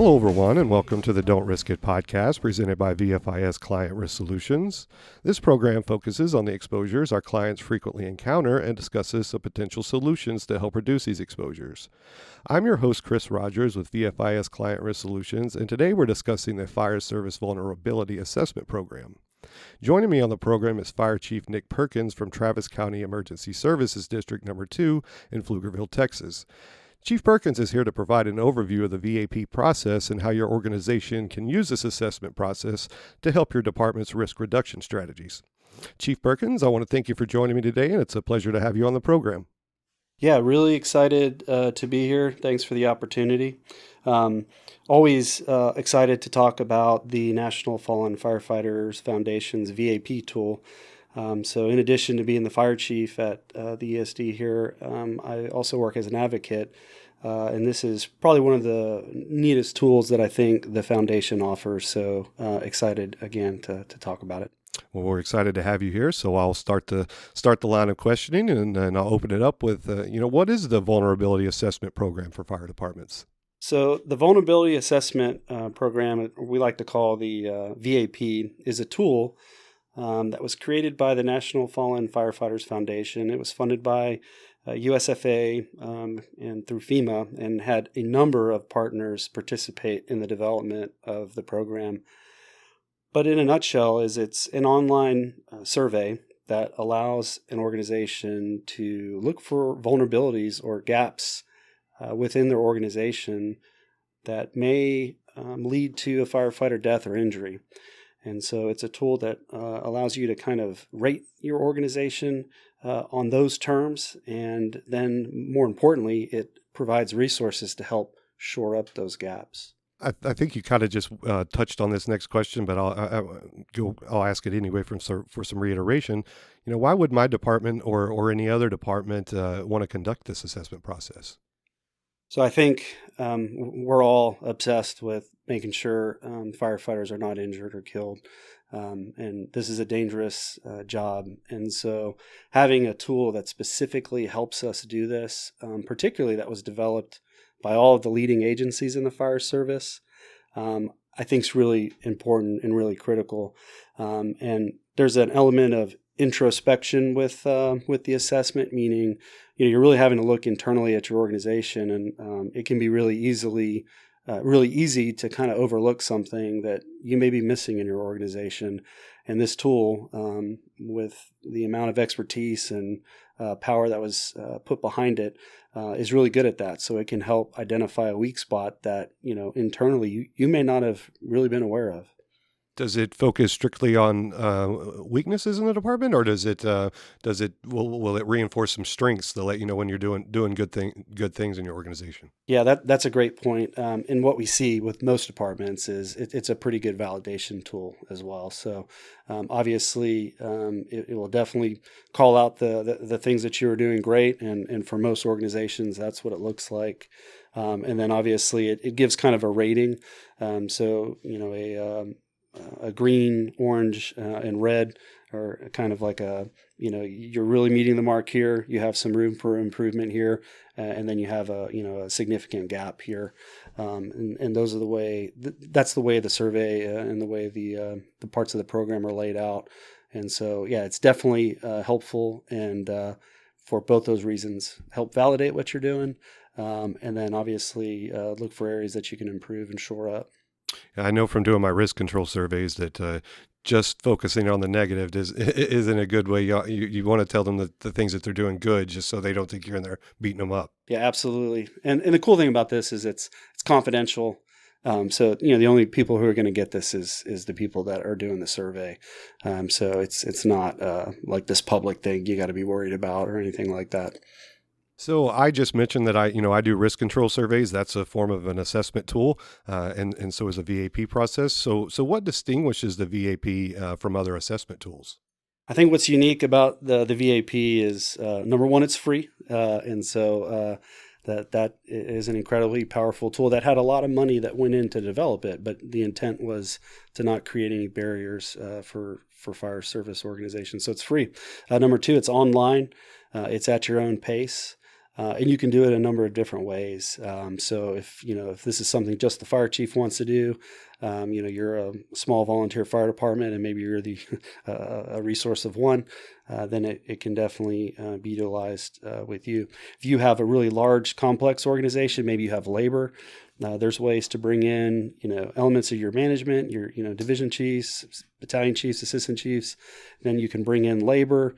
Hello, everyone, and welcome to the Don't Risk It podcast presented by VFIS Client Risk Solutions. This program focuses on the exposures our clients frequently encounter and discusses some potential solutions to help reduce these exposures. I'm your host, Chris Rogers with VFIS Client Risk Solutions, and today we're discussing the Fire Service Vulnerability Assessment Program. Joining me on the program is Fire Chief Nick Perkins from Travis County Emergency Services District Number 2 in Pflugerville, Texas. Chief Perkins is here to provide an overview of the VAP process and how your organization can use this assessment process to help your department's risk reduction strategies. Chief Perkins, I want to thank you for joining me today, and it's a pleasure to have you on the program. Yeah, really excited to be here. Thanks for the opportunity. Always excited to talk about the National Fallen Firefighters Foundation's VAP tool. So in addition to being the fire chief at the ESD here, I also work as an advocate, and this is probably one of the neatest tools that I think the foundation offers. So excited again to talk about it. Well, we're excited to have you here, so I'll start the line of questioning, and I'll open it up with, what is the Vulnerability Assessment Program for fire departments? So the Vulnerability Assessment Program, we like to call the VAP, is a tool that was created by the National Fallen Firefighters Foundation. It was funded by USFA and through FEMA, and had a number of partners participate in the development of the program. But in a nutshell, it's an online survey that allows an organization to look for vulnerabilities or gaps within their organization that may lead to a firefighter death or injury. And so it's a tool that allows you to kind of rate your organization on those terms. And then more importantly, it provides resources to help shore up those gaps. I think you kind of just touched on this next question, but I'll ask it anyway for some reiteration. Why would my department or any other department want to conduct this assessment process? So I think we're all obsessed with making sure firefighters are not injured or killed. And this is a dangerous job. And so having a tool that specifically helps us do this, particularly that was developed by all of the leading agencies in the fire service, I think is really important and really critical. And there's an element of introspection with the assessment, meaning you're really having to look internally at your organization, and it can be really easy to kind of overlook something that you may be missing in your organization. And this tool, with the amount of expertise and power that was put behind it, is really good at that. So it can help identify a weak spot that internally you may not have really been aware of. Does it focus strictly on weaknesses in the department, or will it reinforce some strengths to let you know when you're doing good things in your organization? Yeah, that's a great point. And what we see with most departments is it's a pretty good validation tool as well. So obviously, it will definitely call out the things that you are doing great, and for most organizations, that's what it looks like. And then obviously, it gives kind of a rating. A green, orange, and red are kind of like you're really meeting the mark here. You have some room for improvement here, and then you have a significant gap here. And those are that's the way the survey and the way the parts of the program are laid out. And so, yeah, it's definitely helpful, and for both those reasons, help validate what you're doing, and then obviously look for areas that you can improve and shore up. I know from doing my risk control surveys that just focusing on the negative isn't a good way. You want to tell them the things that they're doing good, just so they don't think you're in there beating them up. Yeah, absolutely. And the cool thing about this is it's confidential. So the only people who are going to get this is the people that are doing the survey. So it's not like this public thing you got to be worried about or anything like that. So I just mentioned that I do risk control surveys. That's a form of an assessment tool, and so is a VAP process. So what distinguishes the VAP from other assessment tools? I think what's unique about the VAP is number one, it's free, and so that is an incredibly powerful tool that had a lot of money that went in to develop it. But the intent was to not create any barriers for fire service organizations. So it's free. Number two, it's online. It's at your own pace. And you can do it a number of different ways. So if this is something just the fire chief wants to do, you're a small volunteer fire department and maybe you're the a resource of one, then it can definitely be utilized with you. If you have a really large, complex organization, maybe you have labor. There's ways to bring in, elements of your management, your, division chiefs, battalion chiefs, assistant chiefs. Then you can bring in labor.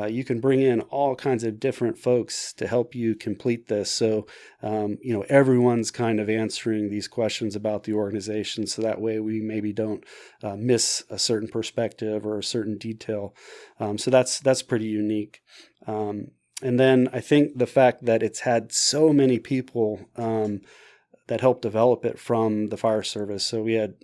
You can bring in all kinds of different folks to help you complete this. So, everyone's kind of answering these questions about the organization. So that way we maybe don't miss a certain perspective or a certain detail. So that's pretty unique. And then I think the fact that it's had so many people that helped develop it from the fire service. So we had,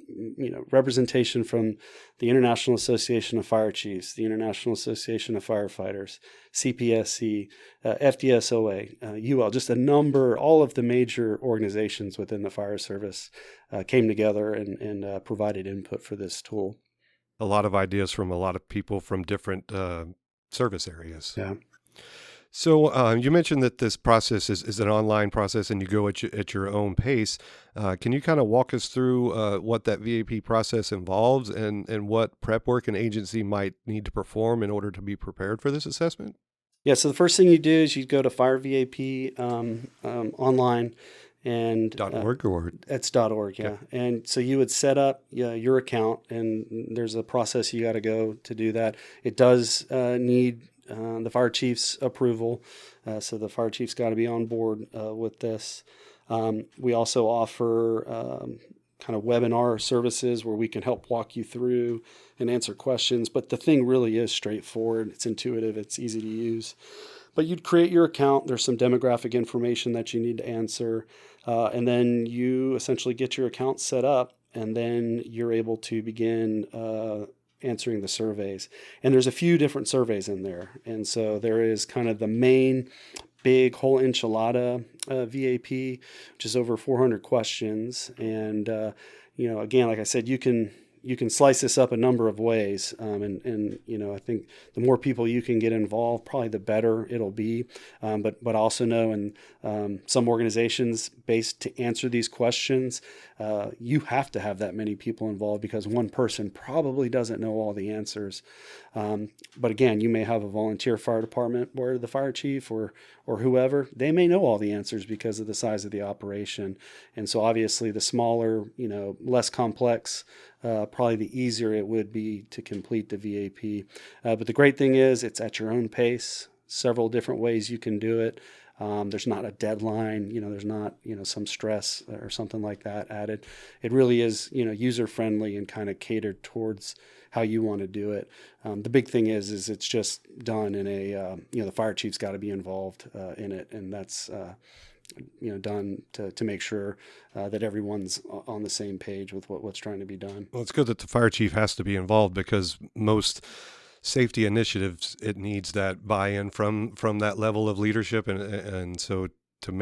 representation from the International Association of Fire Chiefs, the International Association of Firefighters, CPSC, FDSOA, UL, just a number, all of the major organizations within the fire service came together and provided input for this tool. A lot of ideas from a lot of people from different service areas. Yeah. So you mentioned that this process is an online process and you go at your own pace. Can you kind of walk us through what that VAP process involves and what prep work an agency might need to perform in order to be prepared for this assessment? Yeah, so the first thing you do is you go to FireVAP online. And .org or it's .org, yeah. Okay. And so you would set up your account, and there's a process you got to go to do that. It does need the fire chief's approval, so the fire chief's got to be on board with this. We also offer kind of webinar services where we can help walk you through and answer questions. But the thing really is straightforward. It's intuitive. It's easy to use. But you'd create your account. There's some demographic information that you need to answer. And then you essentially get your account set up, and then you're able to begin answering the surveys. And there's a few different surveys in there. And so there is kind of the main big whole enchilada VAP, which is over 400 questions. And, again, like I said, you can slice this up a number of ways. And I think the more people you can get involved, probably the better it'll be. But also know in some organizations, based to answer these questions, you have to have that many people involved because one person probably doesn't know all the answers. But again, you may have a volunteer fire department where the fire chief or whoever, they may know all the answers because of the size of the operation. And so obviously the smaller, less complex, probably the easier it would be to complete the VAP. But the great thing is it's at your own pace, several different ways you can do it. There's not a deadline, there's not, some stress or something like that added. It really is, user-friendly and kind of catered towards how you want to do it. The big thing is it's just done in a, the fire chief's got to be involved in it. And that's, done to make sure that everyone's on the same page with what's trying to be done. Well, it's good that the fire chief has to be involved because most safety initiatives, it needs that buy-in from that level of leadership. And so for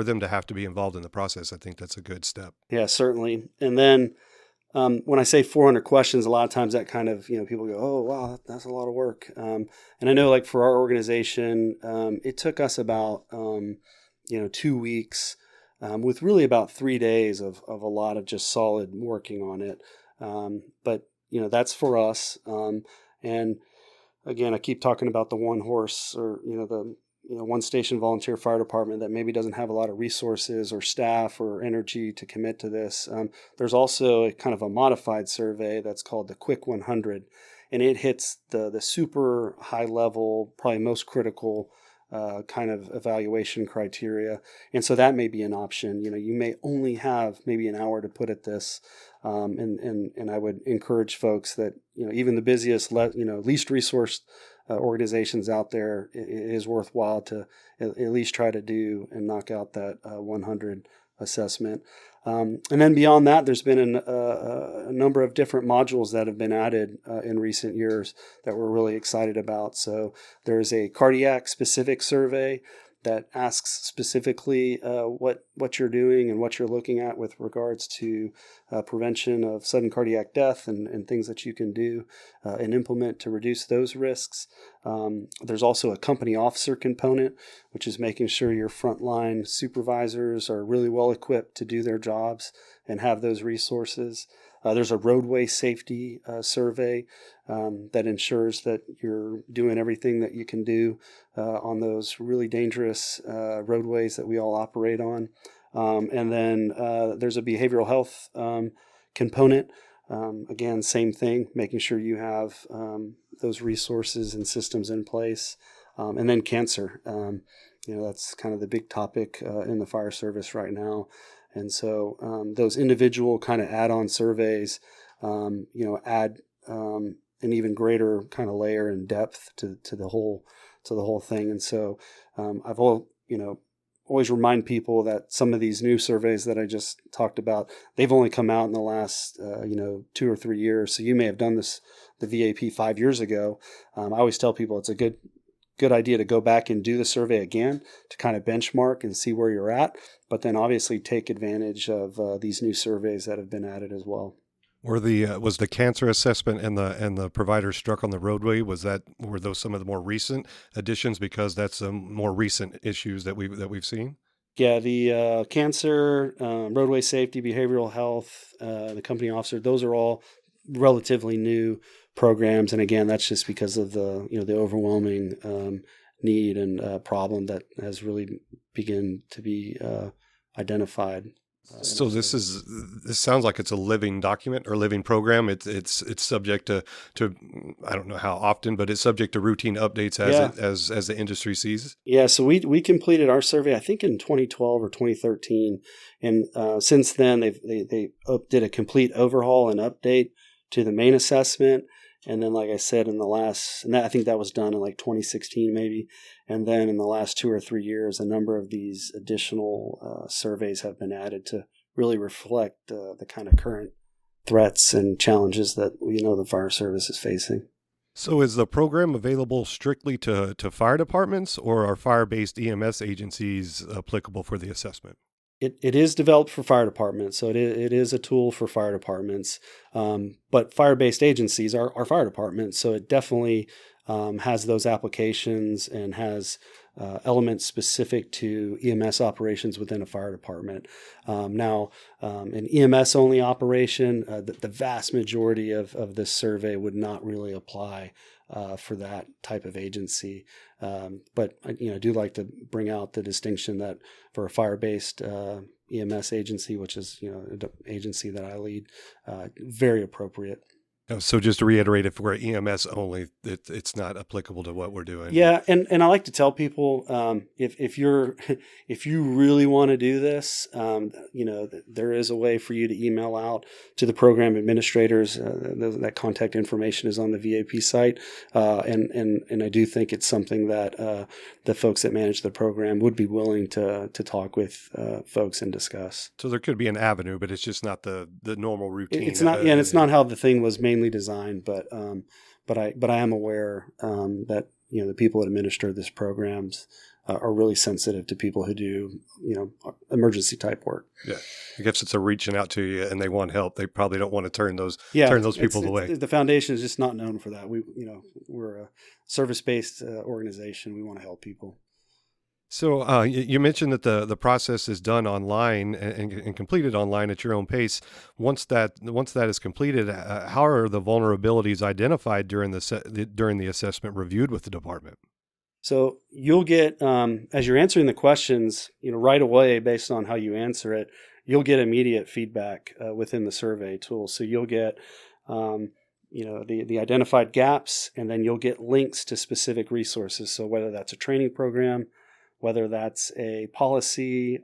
them to have to be involved in the process, I think that's a good step. Yeah, certainly. And then when I say 400 questions, a lot of times that kind of, people go, oh, wow, that's a lot of work. And I know like for our organization, it took us about, 2 weeks with really about 3 days of a lot of just solid working on it. But that's for us. And again, I keep talking about the one horse or, the one station volunteer fire department that maybe doesn't have a lot of resources or staff or energy to commit to this. There's also kind of a modified survey that's called the Quick 100, and it hits the super high level, probably most critical kind of evaluation criteria. And so that may be an option. You may only have maybe an hour to put at this. And I would encourage folks that, even the busiest, least resourced organizations out there, it is worthwhile to at least try to do and knock out that 100 assessment. And then beyond that, there's been a number of different modules that have been added in recent years that we're really excited about. So there's a cardiac specific survey. that asks specifically what you're doing and what you're looking at with regards to prevention of sudden cardiac death and things that you can do and implement to reduce those risks. There's also a company officer component, which is making sure your frontline supervisors are really well equipped to do their jobs and have those resources. There's a roadway safety survey that ensures that you're doing everything that you can do on those really dangerous roadways that we all operate on. And then there's a behavioral health component. Again, same thing, making sure you have those resources and systems in place. And then cancer. That's kind of the big topic in the fire service right now. And so those individual kind of add-on surveys, add an even greater kind of layer and depth to the whole thing. And so I've always remind people that some of these new surveys that I just talked about, they've only come out in the last 2 or 3 years. So you may have done the VAP 5 years ago. I always tell people it's a good idea to go back and do the survey again to kind of benchmark and see where you're at, but then obviously take advantage of these new surveys that have been added as well. Was the cancer assessment and the providers struck on the roadway, were those some of the more recent additions, because that's some more recent issues that we've seen? Yeah, the cancer, roadway safety, behavioral health, the company officer, those are all relatively new programs, and again, that's just because of the overwhelming need and problem that has really begun to be identified. So this sounds like it's a living document or living program. It's subject to I don't know how often, but it's subject to routine updates as the industry sees. Yeah, so we completed our survey I think in 2012 or 2013, and since then they did a complete overhaul and update to the main assessment. And then, like I said, I think that was done in like 2016 maybe. And then in the last 2 or 3 years, a number of these additional surveys have been added to really reflect the kind of current threats and challenges that the fire service is facing. So is the program available strictly to fire departments, or are fire-based EMS agencies applicable for the assessment? It is developed for fire departments, so it is a tool for fire departments. But fire-based agencies are fire departments, so it definitely has those applications and has elements specific to EMS operations within a fire department. Now, an EMS-only operation, the vast majority of this survey would not really apply for that type of agency. But I do like to bring out the distinction that for a fire-based EMS agency, which is the agency that I lead, very appropriate. So just to reiterate, if we're EMS only, it's not applicable to what we're doing. Yeah, and I like to tell people if you really want to do this, there is a way for you to email out to the program administrators. That contact information is on the VAP site, and I do think it's something that the folks that manage the program would be willing to talk with folks and discuss. So there could be an avenue, but it's just not the normal routine. It's not, and it's not how the thing was mainly designed, but I am aware that the people that administer this programs are really sensitive to people who do emergency type work. Yeah, I guess it's a reaching out to you, and they want help. They probably don't want to turn those people away. The foundation is just not known for that. We're a service-based organization. We want to help people. So you mentioned that the process is done online and completed online at your own pace. Once that is completed, how are the vulnerabilities identified during the assessment reviewed with the department? So you'll get, as you're answering the questions, right away based on how you answer it, you'll get immediate feedback within the survey tool. So you'll get the identified gaps, and then you'll get links to specific resources. So whether that's a training program, whether that's a policy,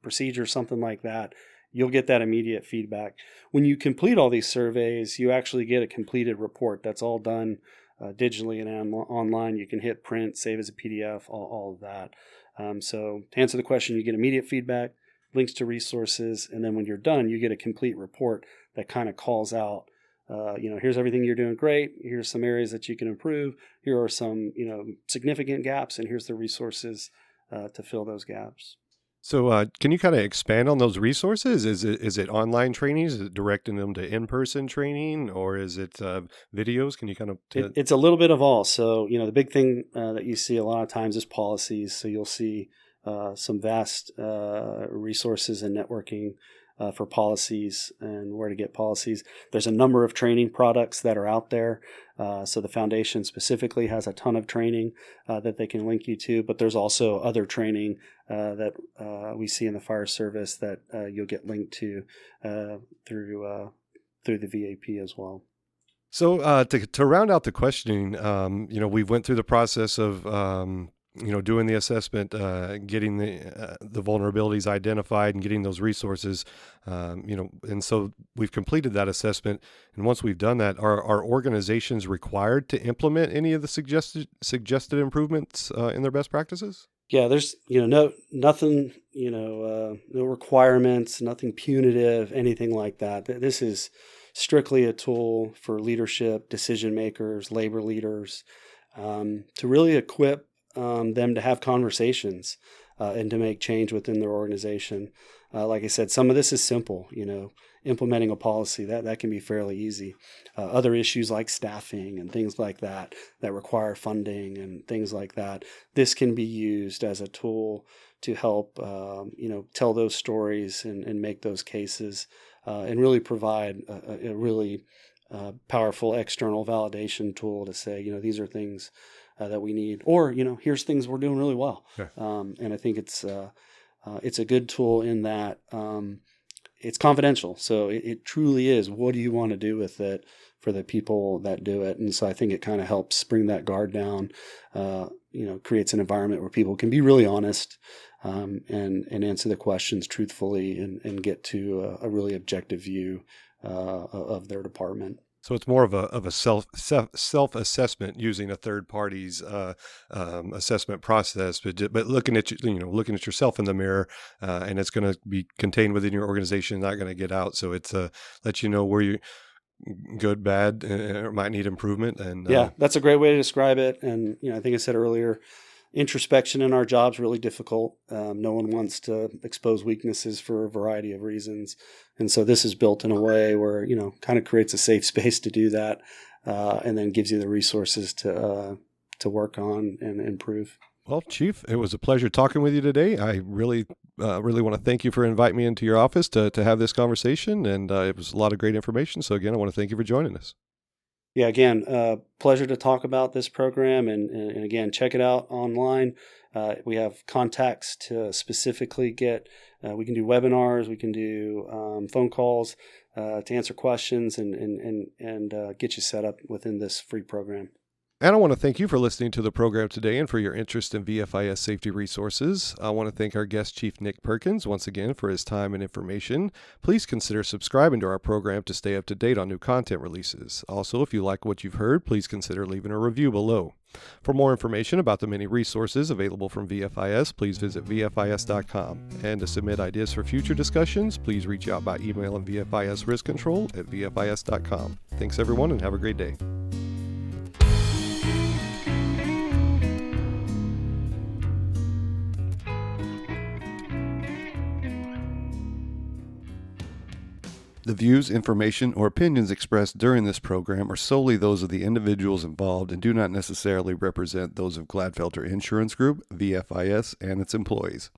procedure, something like that, you'll get that immediate feedback. When you complete all these surveys, you actually get a completed report. That's all done digitally and online. You can hit print, save as a PDF, all of that. So to answer the question, you get immediate feedback, links to resources, and then when you're done, you get a complete report that kind of calls out, here's everything you're doing great. Here's some areas that you can improve. Here are some, significant gaps, and here's the resources to fill those gaps. So, can you kind of expand on those resources? Is it online training? Is it directing them to in-person training, or is it videos? Can you kind of It's a little bit of all. So, the big thing that you see a lot of times is policies. So you'll see some vast resources and networking for policies and where to get policies. There's a number of training products that are out there. So the foundation specifically has a ton of training that they can link you to, but there's also other training that we see in the fire service that you'll get linked to through the VAP as well. So to round out the questioning, we went through the process of doing the assessment, getting the vulnerabilities identified, and getting those resources. And so we've completed that assessment. And once we've done that, are organizations required to implement any of the suggested improvements in their best practices? Yeah, there's nothing, no requirements, nothing punitive, anything like that. This is strictly a tool for leadership, decision makers, labor leaders, to really equip them to have conversations and to make change within their organization. Like I said, some of this is simple, implementing a policy that can be fairly easy. Other issues like staffing and things like that require funding and things like that. This can be used as a tool to help, tell those stories and make those cases and really provide a really powerful external validation tool to say, these are things that we need, or here's things we're doing really well. Yeah. And I think it's a good tool in that it's confidential. So it truly is. What do you want to do with it for the people that do it? And so I think it kind of helps bring that guard down. Creates an environment where people can be really honest and answer the questions truthfully and get to a really objective view of their department. So it's more of a self-assessment using a third party's assessment process, but looking at looking at yourself in the mirror, and it's going to be contained within your organization, not going to get out. So it's lets you know where you good, bad, or might need improvement. And yeah, that's a great way to describe it. And I think I said earlier, introspection in our job's really difficult. No one wants to expose weaknesses for a variety of reasons. And so this is built in a way where, kind of creates a safe space to do that, and then gives you the resources to work on and improve. Well, Chief, it was a pleasure talking with you today. I really want to thank you for inviting me into your office to have this conversation. And it was a lot of great information. So again, I want to thank you for joining us. Yeah, again, pleasure to talk about this program. And again, check it out online. We have contacts to specifically get, we can do webinars, we can do phone calls to answer questions and get you set up within this free program. And I want to thank you for listening to the program today and for your interest in VFIS safety resources. I want to thank our guest, Chief Nick Perkins, once again for his time and information. Please consider subscribing to our program to stay up to date on new content releases. Also, if you like what you've heard, please consider leaving a review below. For more information about the many resources available from VFIS, please visit VFIS.com. And to submit ideas for future discussions, please reach out by emailing VFIS Risk Control at VFIS.com. Thanks, everyone, and have a great day. The views, information, or opinions expressed during this program are solely those of the individuals involved and do not necessarily represent those of Gladfelter Insurance Group, VFIS, and its employees.